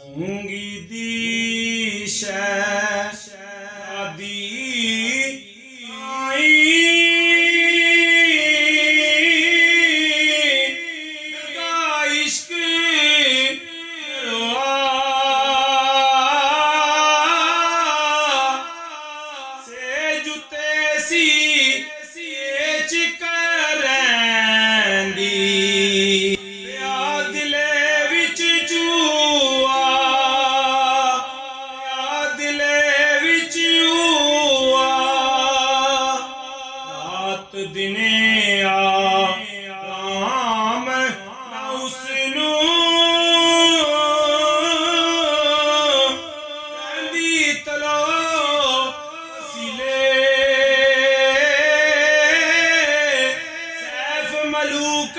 मूंगी दी शादी आई लगा इश्क रोआ से जुते सी चिकरेंदी दिने आराम ना उसनू कहंदी तलो सिले सैफ मलूक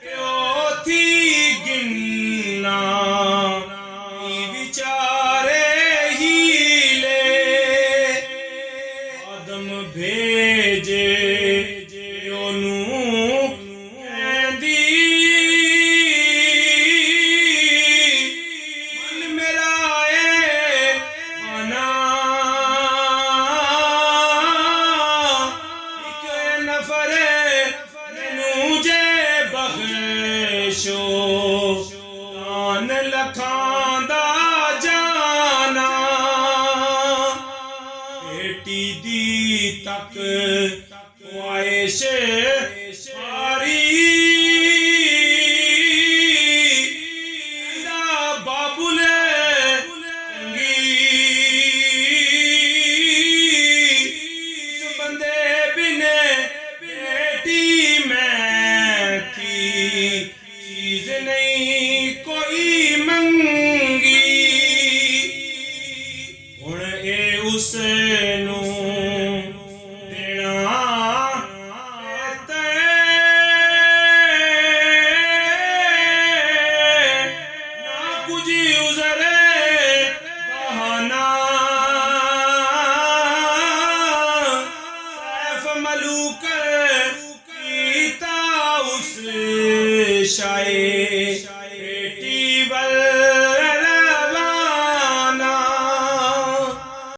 क्यों थी गिनना विचारे हीले आदम भेजे शान लखां दा जाना बेटी दी तक ख्वाहिश सारी बाबुल चंगी इस बंदे बिने बेटी मैं थी चीज नहीं कोई मंगी हुण ए उसनू देना ना कुछ उजरे बहाना सैफ मलूक कीता उस शाये